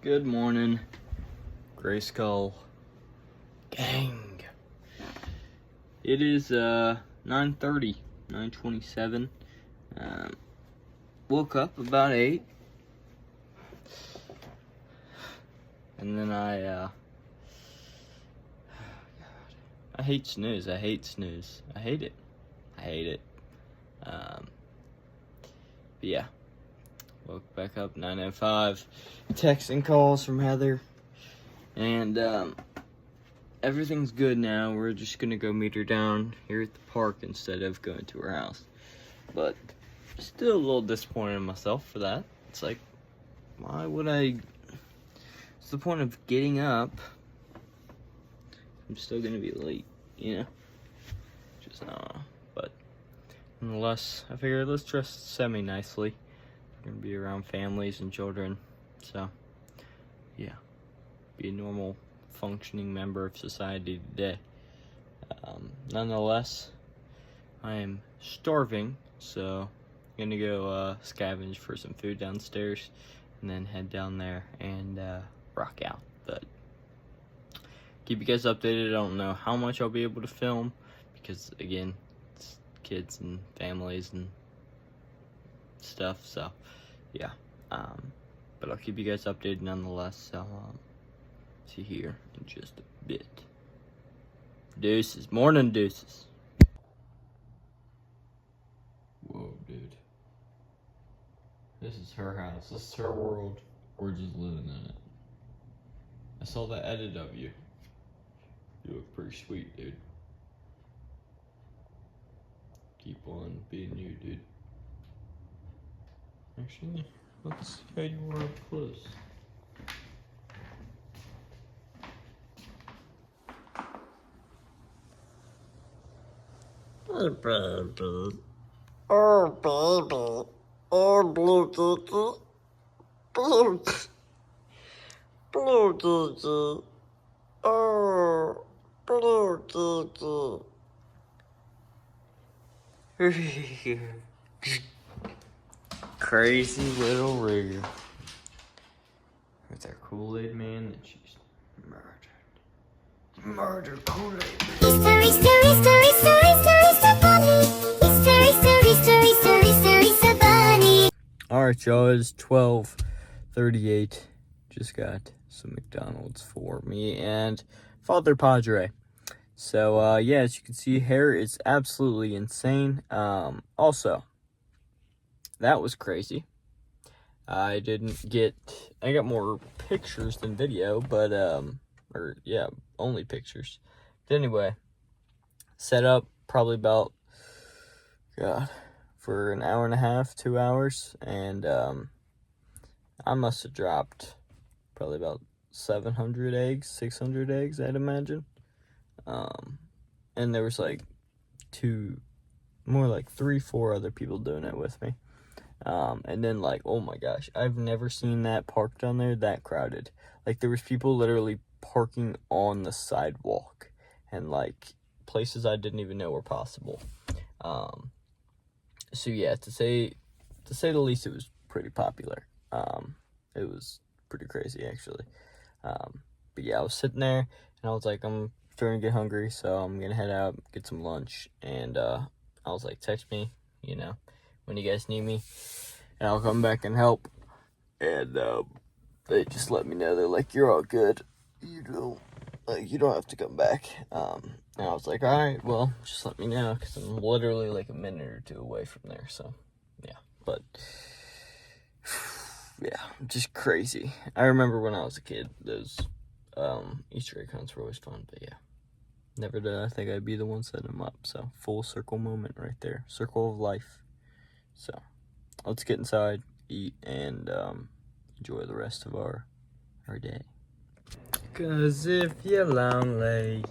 Good morning, Gray Skull gang. It is 9:30, 9:27. Woke up about 8, and then I hate snooze. I hate snooze. I hate it. But yeah, woke back up 9:05. Texts and calls from Heather, and everything's good now. We're just gonna go meet her down here at the park instead of going to her house. But still a little disappointed in myself for that. It's like, why would I? What's the point of getting up? I'm still gonna be late, you know? Just but nonetheless, I figured let's dress semi-nicely. We're gonna be around families and children, so yeah, be a normal functioning member of society today. Nonetheless, I am starving, so I'm gonna go scavenge for some food downstairs and then head down there and rock out. But keep you guys updated. I don't know how much I'll be able to film because, again, it's kids and families and stuff, so yeah. But I'll keep you guys updated nonetheless. So see you here in just a bit. Deuces. Morning, deuces. Whoa, dude. This is her house. This is her world. We're just living in it. I saw that edit of you. You look pretty sweet, dude. Keep on being you, dude. Actually, let's see how you are up close. Hey, baby. Oh, baby. Oh, blue Gigi. Blue. Blue Gigi. Oh, blue Gigi. Crazy little rigger. With our Kool-Aid man that she's murdered. Murder Kool-Aid. Story, so funny. Story, so funny. Alright, y'all, it's 12:38. Just got some McDonald's for me and Father Padre. So, yeah, as you can see, hair is absolutely insane. Also, that was crazy. I got more pictures than video, but, only pictures. But anyway, set up probably about, for an hour and a half, 2 hours, and, I must have dropped probably about 700 eggs, 600 eggs, I'd imagine. And there was like 3, 4 other people doing it with me. And then, like, oh my gosh, I've never seen that park down there that crowded. Like, there was people literally parking on the sidewalk and, like, places I didn't even know were possible. So yeah, to say the least, it was pretty popular. It was pretty crazy, actually. But yeah, I was sitting there and I was like, I'm starting to get hungry, so I'm gonna head out, get some lunch, and I was like, text me, when you guys need me, and I'll come back and help. And they just let me know, they're like, you're all good, you don't have to come back. And I was like, all right, well, just let me know, because I'm literally like a minute or two away from there. So yeah, but yeah, just crazy. I remember when I was a kid, those Easter egg hunts were always fun. But yeah, never did I think I'd be the one setting them up. So full circle moment right there, circle of life. So let's get inside, eat, and enjoy the rest of our day. 'Cause if you're lonely.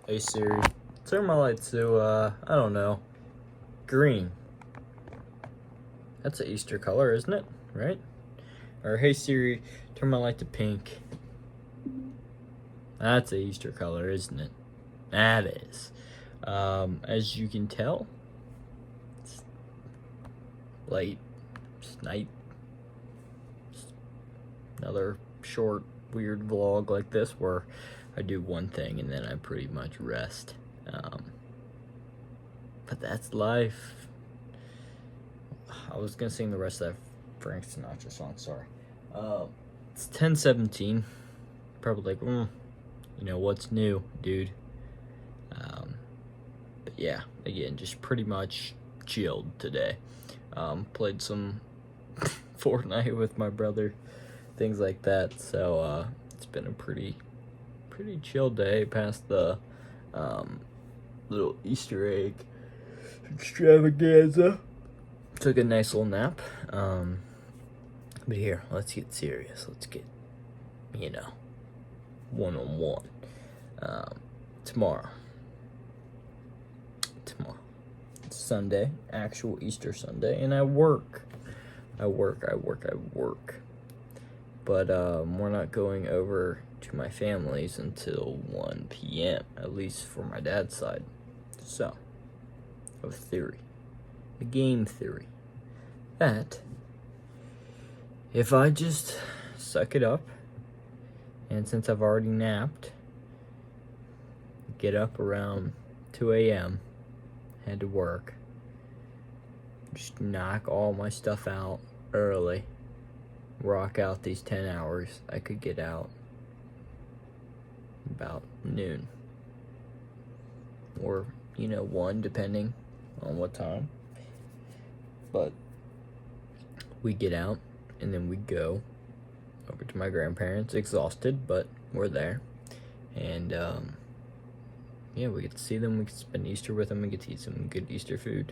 Hey Siri, turn my light to I don't know, green. That's an Easter color, isn't it? Right? Or hey Siri, turn my light to pink. That's an Easter color, isn't it? That is. As you can tell, it's late. It's night. another short, weird vlog like this where I do one thing and then I pretty much rest. But that's life. I was gonna sing the rest of that Frank Sinatra song, sorry. It's 10:17. Probably like, you know, what's new, dude? But yeah, again, just pretty much chilled today. Played some Fortnite with my brother, things like that. So it's been a pretty chill day past the little Easter egg extravaganza. Took a nice little nap. But here, let's get serious. Let's get, you know, one-on-one. Tomorrow. It's Sunday, actual Easter Sunday, and I work. But we're not going over to my family's until 1 p.m., at least for my dad's side. So, I have a theory. A game theory. That if I just suck it up, and since I've already napped, get up around 2 a.m., head to work, just knock all my stuff out early, rock out these 10 hours, I could get out about noon. Or, you know, 1, depending on what time. But we get out, and then we go over to my grandparents, exhausted, but we're there. And, yeah, we get to see them, we get to spend Easter with them, we get to eat some good Easter food.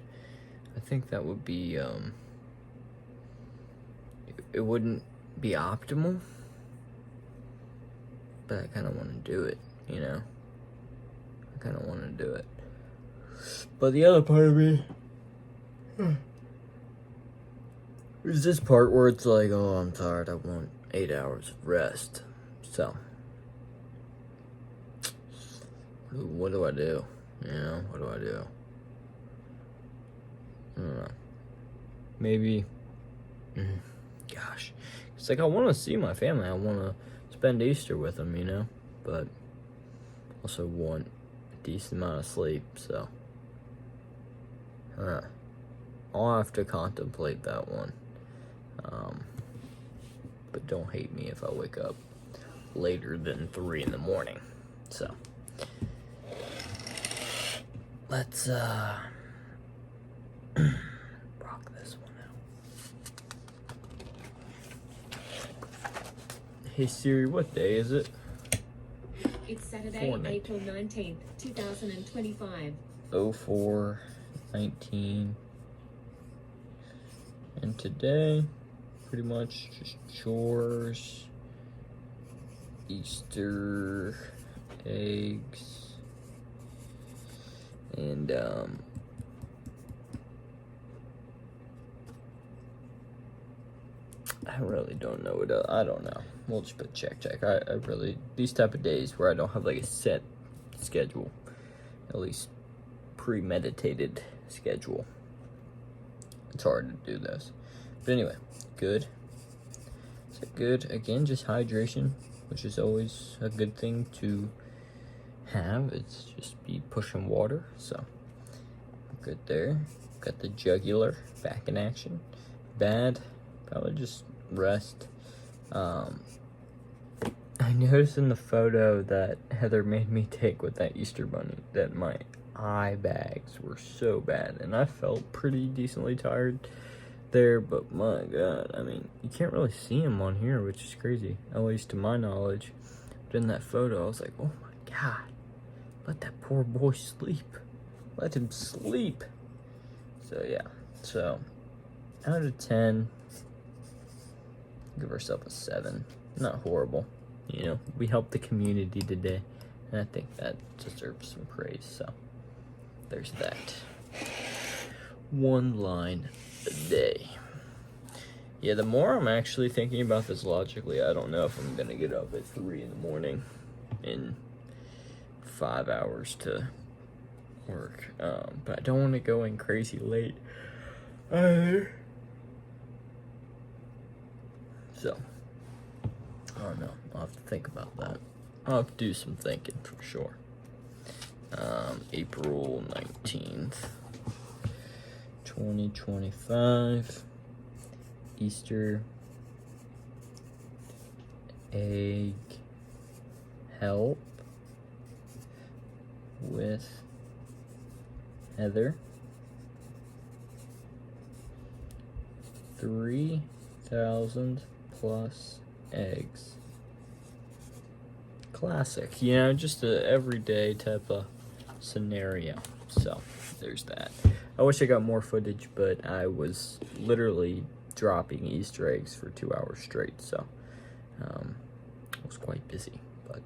I think that would be, it wouldn't be optimal, but I kind of want to do it, you know? I kind of want to do it. But the other part of me is this part where it's like, oh, I'm tired, I want 8 hours of rest. So, what do I do? You know, what do I do? I don't know. Maybe, gosh, it's like I want to see my family. I want to spend Easter with them, you know, but also want a decent amount of sleep. So, I'll have to contemplate that one. But don't hate me if I wake up later than 3 in the morning. So, let's rock this one out. Hey Siri, what day is it? It's Saturday, Fortnite. April 19th, 2025. 04/19. And today, pretty much just chores, Easter eggs, and I really don't know what I don't know. We'll just put check. I really, these type of days where I don't have like a set schedule, at least premeditated schedule, it's hard to do this. But anyway, good. Is it good? Again, just hydration, which is always a good thing to have. It's just be pushing water, so good there. Got the jugular back in action. Bad, probably just rest. I noticed in the photo that Heather made me take with that Easter bunny that my eye bags were so bad, and I felt pretty decently tired there, but my god, I mean, you can't really see him on here, which is crazy, at least to my knowledge. But in that photo, I was like, oh my god, let that poor boy sleep. Let him sleep. So yeah, so out of 10, give ourselves a 7. Not horrible, you know. We helped the community today, and I think that deserves some praise. So there's that. One line a day. Yeah, the more I'm actually thinking about this logically, I don't know if I'm gonna get up at 3 in the morning in 5 hours to work. But I don't want to go in crazy late either. So, I don't know. I'll have to think about that. I'll have to do some thinking for sure. April 19th, 2025. Easter egg help with Heather. 3,000 plus eggs. Classic, you know, just a everyday type of scenario. So there's that. I wish I got more footage, but I was literally dropping Easter eggs for 2 hours straight, so I was quite busy, but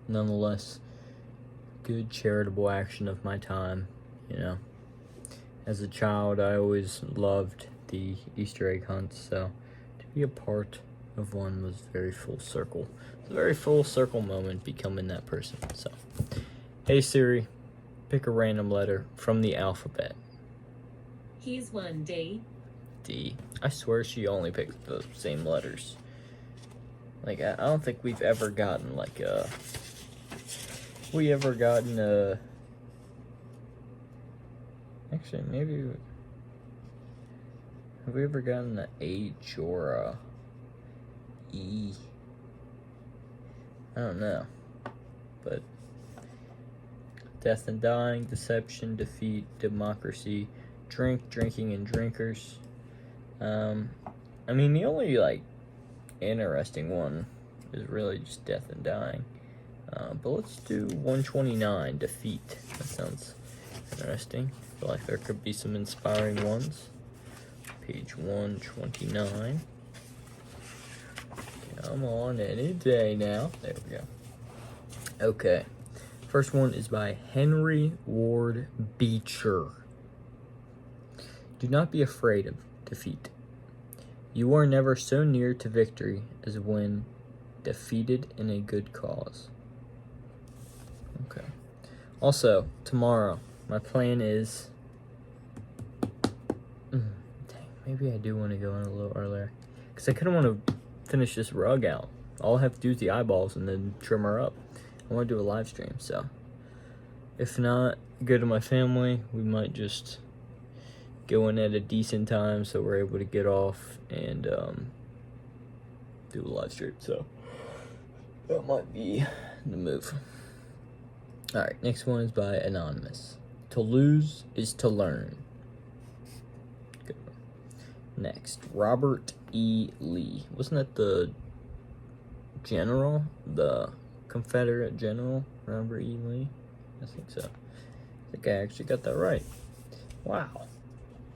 nonetheless, good charitable action of my time. You know, as a child, I always loved the Easter egg hunts, so to be a part of one was very full circle. It's a very full circle moment becoming that person. So, hey Siri, pick a random letter from the alphabet. Here's one, D. D. I swear she only picked the same letters. Like, I don't think we've ever gotten like a... Actually, maybe... Have we ever gotten an H or a E? I don't know. But death and dying, deception, defeat, democracy, drink, drinking, and drinkers. I mean, the only like interesting one is really just death and dying. But let's do 129, defeat. That sounds interesting. I feel like there could be some inspiring ones. Page 129. Come on, any day now. There we go. Okay. First one is by Henry Ward Beecher. Do not be afraid of defeat. You are never so near to victory as when defeated in a good cause. Okay. Also, tomorrow, my plan is... Dang, maybe I do want to go in a little earlier. Because I kind of want to finish this rug out. All I have to do is the eyeballs and then trim her up. I want to do a live stream, so... If not, go to my family. We might just go in at a decent time so we're able to get off and do a live stream. So that might be the move. Alright, next one is by Anonymous. To lose is to learn. Good one. Next, Robert E. Lee. Wasn't that the general? The Confederate general? Robert E. Lee? I think so. I think I actually got that right. Wow.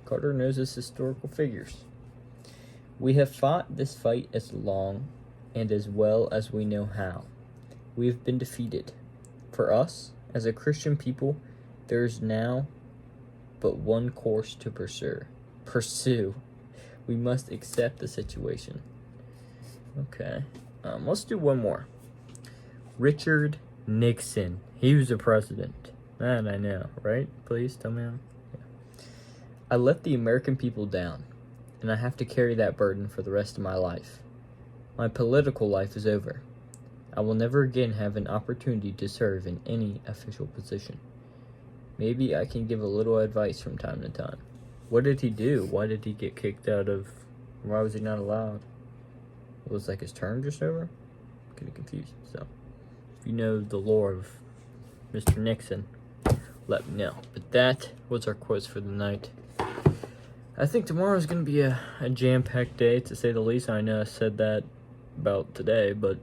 Carter knows his historical figures. We have fought this fight as long and as well as we know how. We have been defeated. For us, as a Christian people, there is now but one course to pursue. We must accept the situation. Okay. Let's do one more. Richard Nixon. He was a president. That I know, right? Please tell me. Yeah. I let the American people down, and I have to carry that burden for the rest of my life. My political life is over. I will never again have an opportunity to serve in any official position. Maybe I can give a little advice from time to time. What did he do? Why did he get kicked out of... Why was he not allowed? It was like his term just over? I'm getting confused, so... If you know the lore of Mr. Nixon, let me know. But that was our quiz for the night. I think tomorrow is going to be a jam-packed day, to say the least. I know I said that about today, but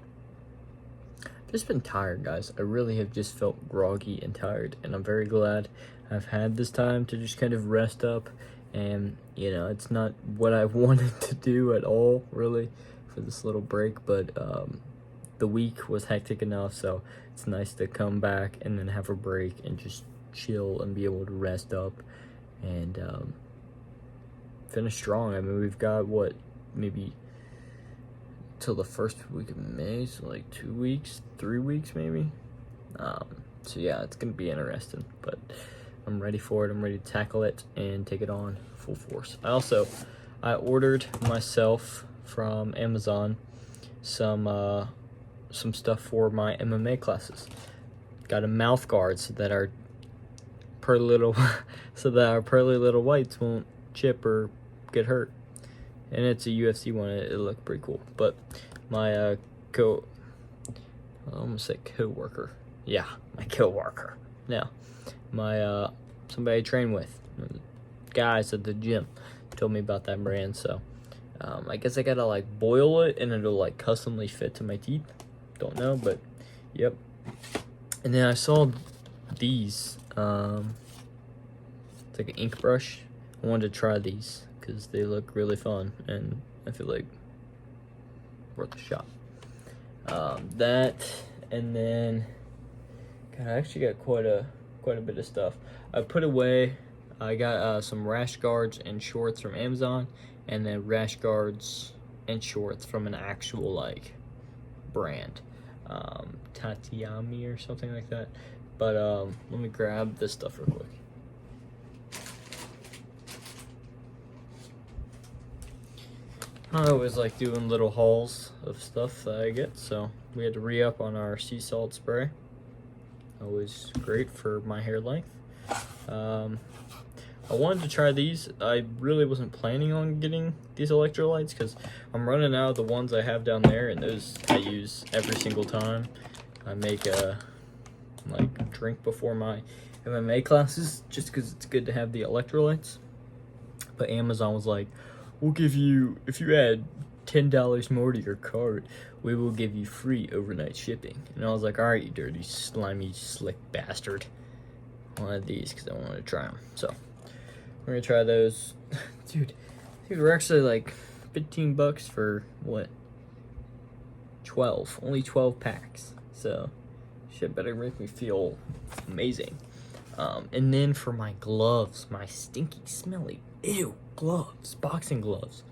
I've just been tired, guys. I really have just felt groggy and tired, and I'm very glad I've had this time to just kind of rest up. And, you know, it's not what I wanted to do at all, really, for this little break, but the week was hectic enough, so it's nice to come back and then have a break and just chill and be able to rest up and finish strong. I mean, we've got, what, maybe till the first week of May, so like 2 weeks, 3 weeks maybe. So yeah, it's gonna be interesting, but I'm ready for it. I'm ready to tackle it and take it on full force. I ordered myself from Amazon some stuff for my MMA classes. Got a mouth guard so that our pearly little whites won't chip or get hurt. And it's a UFC one. It looked pretty cool. But my I almost said co-worker. Yeah, my co-worker. Now, my somebody I train with, guys at the gym, told me about that brand. So I guess I gotta like boil it and it'll like customly fit to my teeth. Don't know, but yep. And then I saw these. It's like an ink brush. I wanted to try these because they look really fun and I feel like worth a shot. That, and then God, I actually got quite a bit of stuff. I put away. I got some rash guards and shorts from Amazon, and then rash guards and shorts from an actual like brand, Tatiami or something like that. But let me grab this stuff real quick. I always like doing little hauls of stuff that I get, so we had to re-up on our sea salt spray. Always great for my hair length. I wanted to try these. I really wasn't planning on getting these electrolytes because I'm running out of the ones I have down there, and those I use every single time I make a drink before my MMA classes, just because it's good to have the electrolytes. But Amazon was like, we'll give you, if you add $10 more to your cart, we will give you free overnight shipping. And I was like, all right, you dirty, slimy, slick bastard. I wanted these because I wanted to try them. So we're gonna try those. Dude, we're actually like $15 for what? 12, only 12 packs. So shit better make me feel amazing. And then for my gloves, my stinky, smelly, ew gloves, boxing gloves,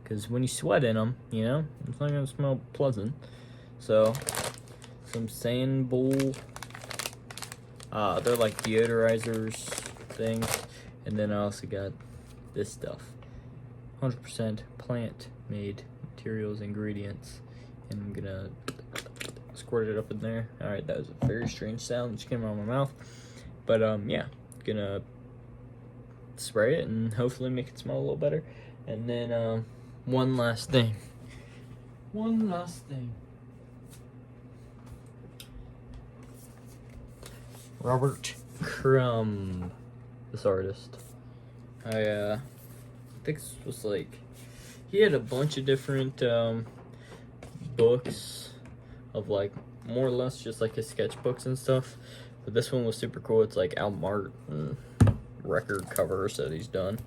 because when you sweat in them, you know, it's not gonna smell pleasant. So some sand bowl, they're like deodorizers things. And then I also got this stuff, 100% plant made materials, ingredients, and I'm gonna squirt it up in there. All right, that was a very strange sound that just came out of my mouth. But yeah, gonna spray it and hopefully make it smell a little better. And then one last thing. Robert Crumb, this artist. I think this was like, he had a bunch of different books of like more or less just like his sketchbooks and stuff. But this one was super cool. It's like album art and record covers that he's done.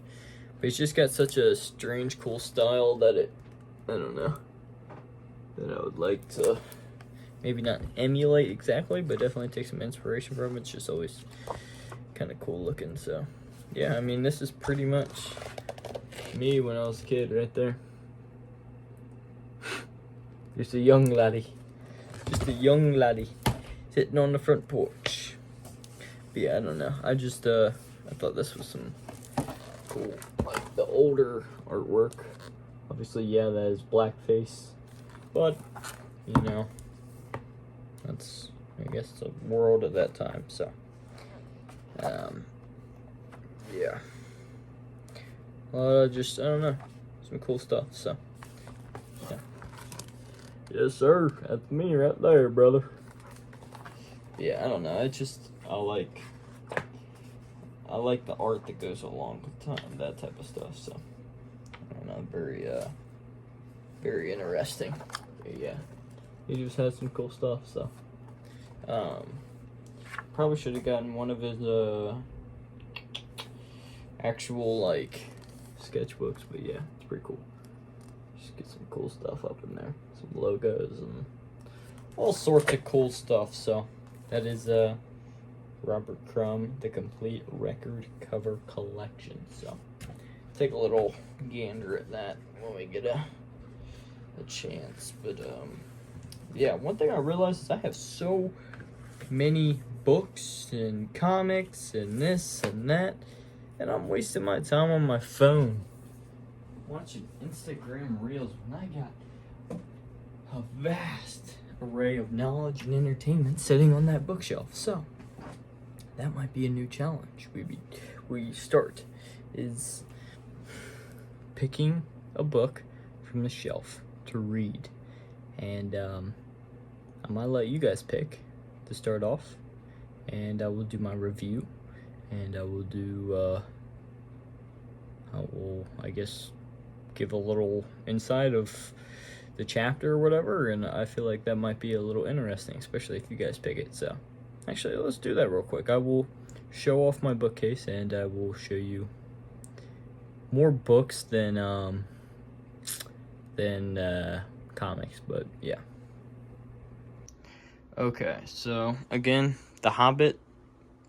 But he's just got such a strange, cool style that I don't know, that I would like to maybe not emulate exactly, but definitely take some inspiration from. It's just always kind of cool looking. So yeah, I mean, this is pretty much me when I was a kid right there. Just a young laddie. Sitting on the front porch. But yeah, I don't know. I just, I thought this was some cool, like the older artwork. Obviously, yeah, that is blackface. But, you know, that's, I guess, the world at that time. So, yeah. Just, I don't know. Some cool stuff, so. Yeah. Yes, sir. That's me right there, brother. Yeah, I don't know. I like the art that goes along with time, that type of stuff. So I don't know, very interesting. But yeah, he just has some cool stuff. So probably should have gotten one of his actual like sketchbooks. But yeah, it's pretty cool. Just get some cool stuff up in there, some logos and all sorts of cool stuff. So. That is Robert Crumb, the complete record cover collection. So take a little gander at that when we get a chance. But yeah, one thing I realized is I have so many books and comics and this and that, and I'm wasting my time on my phone watching Instagram reels when I got a a vast array of knowledge and entertainment sitting on that bookshelf. So that might be a new challenge. We start is picking a book from the shelf to read, and I might let you guys pick to start off, and I will do my review, and I will do I guess give a little insight of the chapter or whatever, and I feel like that might be a little interesting, especially if you guys pick it. So actually, let's do that real quick. I will show off my bookcase, and I will show you more books than comics, but yeah. Okay, so again, The Hobbit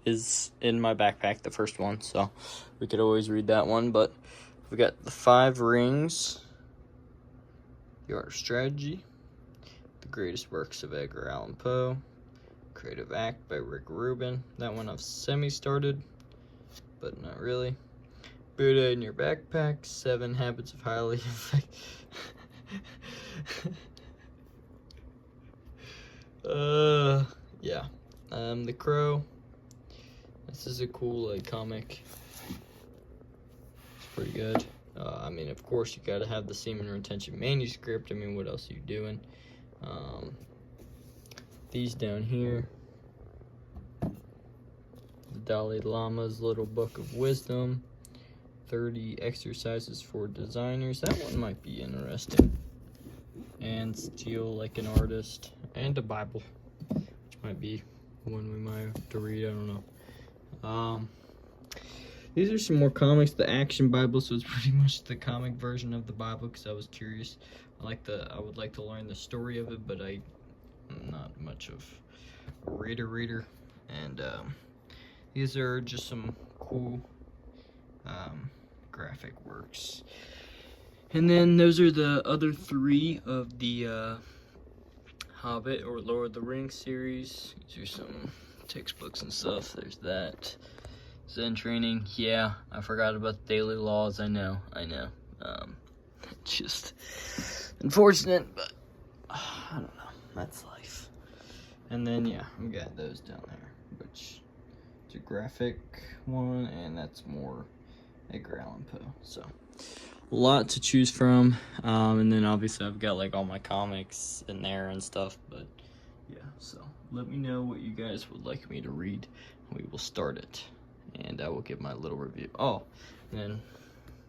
is in my backpack, the first one, so we could always read that one. But we got The Five Rings, The Art of Strategy, The Greatest Works of Edgar Allan Poe, Creative Act by Rick Rubin. That one I've semi-started, but not really. Buddha in Your Backpack, 7 Habits of Highly Effective. Yeah. The Crow. This is a cool comic. It's pretty good. I mean, of course, you gotta have the Semen Retention manuscript. I mean, what else are you doing? These down here. The Dalai Lama's Little Book of Wisdom. 30 Exercises for Designers. That one might be interesting. And Steal Like an Artist. And a Bible, which might be one we might have to read. I don't know. These are some more comics. The Action Bible, so it's pretty much the comic version of the Bible, because I was curious. I would like to learn the story of it, but I'm not much of a reader. And these are just some cool graphic works. And then those are the other 3 of the Hobbit or Lord of the Rings series. These are some textbooks and stuff. There's that. Zen Training. Yeah, I forgot about the Daily Laws. I know. Just unfortunate, but I don't know. That's life. And then, yeah, we got those down there, which is a graphic one, and that's more Edgar Allan Poe. So a lot to choose from, and then obviously I've got like all my comics in there and stuff. But yeah, so let me know what you guys would like me to read. We will start it, and I will give my little review. Oh, and then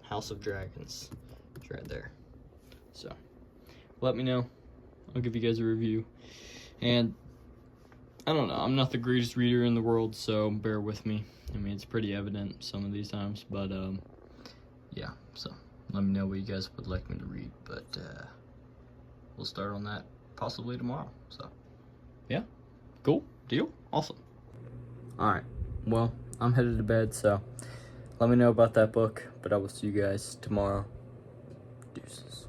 House of Dragons, it's right there. So let me know. I'll give you guys a review. And I don't know, I'm not the greatest reader in the world, so bear with me. I mean, it's pretty evident some of these times, but yeah, so let me know what you guys would like me to read, but we'll start on that possibly tomorrow. So yeah, cool, deal, awesome. Alright, well, I'm headed to bed, so let me know about that book, but I will see you guys tomorrow. Deuces.